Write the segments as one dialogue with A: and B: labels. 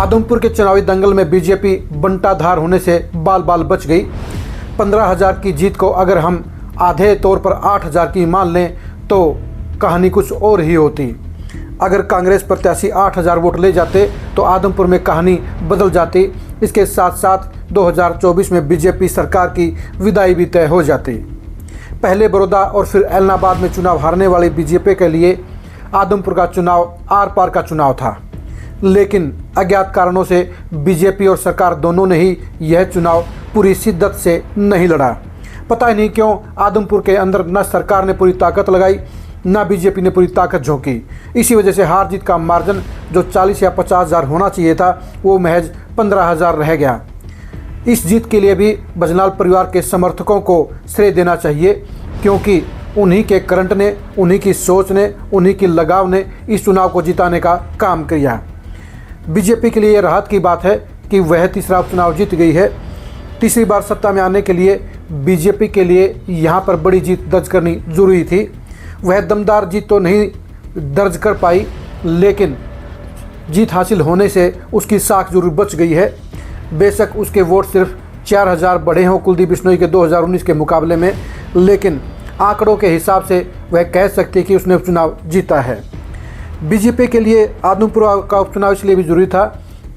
A: आदमपुर के चुनावी दंगल में बीजेपी बंटाधार होने से बाल बाल बच गई। 15,000 की जीत को अगर हम आधे तौर पर 8,000 की मान लें तो कहानी कुछ और ही होती। अगर कांग्रेस प्रत्याशी 8,000 वोट ले जाते तो आदमपुर में कहानी बदल जाती। इसके साथ साथ 2024 में बीजेपी सरकार की विदाई भी तय हो जाती। पहले बड़ौदा और फिर एलनाबाद में चुनाव हारने वाली बीजेपी के लिए आदमपुर का चुनाव आर पार का चुनाव था, लेकिन अज्ञात कारणों से बीजेपी और सरकार दोनों ने ही यह चुनाव पूरी शिद्दत से नहीं लड़ा। पता ही नहीं क्यों आदमपुर के अंदर न सरकार ने पूरी ताकत लगाई न बीजेपी ने पूरी ताकत झोंकी। इसी वजह से हार जीत का मार्जिन जो 40 या 50,000 होना चाहिए था वो महज 15,000 रह गया। इस जीत के लिए भी बजनाल परिवार के समर्थकों को श्रेय देना चाहिए, क्योंकि उन्हीं के करंट ने, उन्हीं की सोच ने, उन्हीं की लगाव ने इस चुनाव को जिताने का काम किया। बीजेपी के लिए राहत की बात है कि वह तीसरा उपचुनाव जीत गई है। तीसरी बार सत्ता में आने के लिए बीजेपी के लिए यहाँ पर बड़ी जीत दर्ज करनी जरूरी थी। वह दमदार जीत तो नहीं दर्ज कर पाई, लेकिन जीत हासिल होने से उसकी साख जरूर बच गई है। बेशक उसके वोट सिर्फ 4,000 बढ़े हों कुलदीप बिश्नोई के 2019 के मुकाबले में, लेकिन आंकड़ों के हिसाब से वह कह सकती है कि उसने उपचुनाव जीता है। बीजेपी के लिए आदमपुर का उपचुनाव इसलिए भी जरूरी था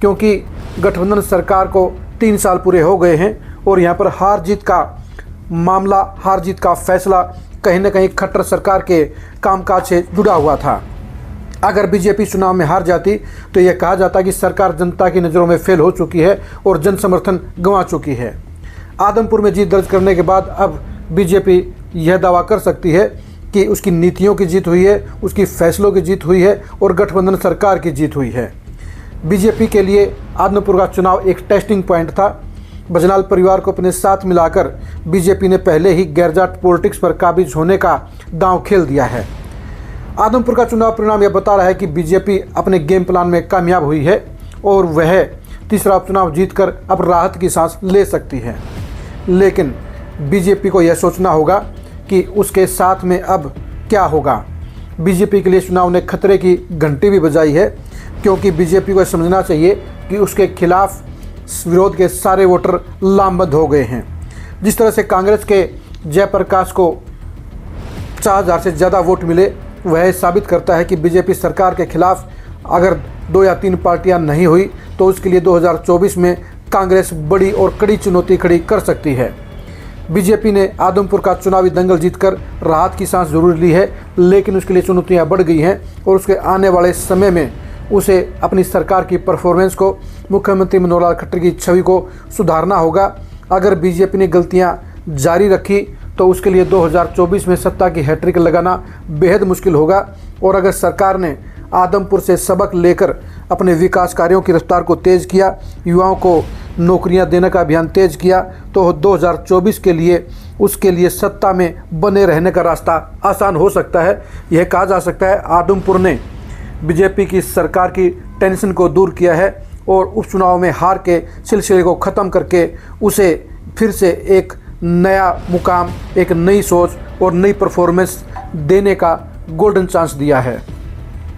A: क्योंकि गठबंधन सरकार को 3 साल पूरे हो गए हैं और यहाँ पर हार जीत का मामला, हार जीत का फैसला कहीं ना कहीं खट्टर सरकार के कामकाज से जुड़ा हुआ था। अगर बीजेपी चुनाव में हार जाती तो यह कहा जाता कि सरकार जनता की नज़रों में फेल हो चुकी है और जन समर्थन गंवा चुकी है। आदमपुर में जीत दर्ज करने के बाद अब बीजेपी यह दावा कर सकती है कि उसकी नीतियों की जीत हुई है, उसकी फैसलों की जीत हुई है और गठबंधन सरकार की जीत हुई है। बीजेपी के लिए आदमपुर का चुनाव एक टेस्टिंग पॉइंट था। बजनाल परिवार को अपने साथ मिलाकर बीजेपी ने पहले ही गैरजात पॉलिटिक्स पर काबिज होने का दांव खेल दिया है। आदमपुर का चुनाव परिणाम यह बता रहा है कि बीजेपी अपने गेम प्लान में कामयाब हुई है और वह तीसरा उपचुनाव जीतकर अब राहत की सांस ले सकती है। लेकिन बीजेपी को यह सोचना होगा कि उसके साथ में अब क्या होगा। बीजेपी के लिए चुनाव ने खतरे की घंटी भी बजाई है, क्योंकि बीजेपी को समझना चाहिए कि उसके खिलाफ विरोध के सारे वोटर लामबंद हो गए हैं। जिस तरह से कांग्रेस के जयप्रकाश को 4,000 से ज़्यादा वोट मिले, वह साबित करता है कि बीजेपी सरकार के खिलाफ अगर 2 या 3 पार्टियां नहीं हुई तो उसके लिए 2024 में कांग्रेस बड़ी और कड़ी चुनौती खड़ी कर सकती है। बीजेपी ने आदमपुर का चुनावी दंगल जीतकर राहत की सांस जरूर ली है, लेकिन उसके लिए चुनौतियां बढ़ गई हैं और उसके आने वाले समय में उसे अपनी सरकार की परफॉर्मेंस को, मुख्यमंत्री मनोहर लाल खट्टर की छवि को सुधारना होगा। अगर बीजेपी ने गलतियां जारी रखी तो उसके लिए 2024 में सत्ता की हैट्रिक लगाना बेहद मुश्किल होगा। और अगर सरकार ने आदमपुर से सबक लेकर अपने विकास कार्यों की रफ्तार को तेज़ किया, युवाओं को नौकरियां देने का अभियान तेज किया, तो 2024 के लिए उसके लिए सत्ता में बने रहने का रास्ता आसान हो सकता है। यह कहा जा सकता है आदमपुर ने बीजेपी की सरकार की टेंशन को दूर किया है और उपचुनाव में हार के सिलसिले को ख़त्म करके उसे फिर से एक नया मुकाम, एक नई सोच और नई परफॉर्मेंस देने का गोल्डन चांस दिया है।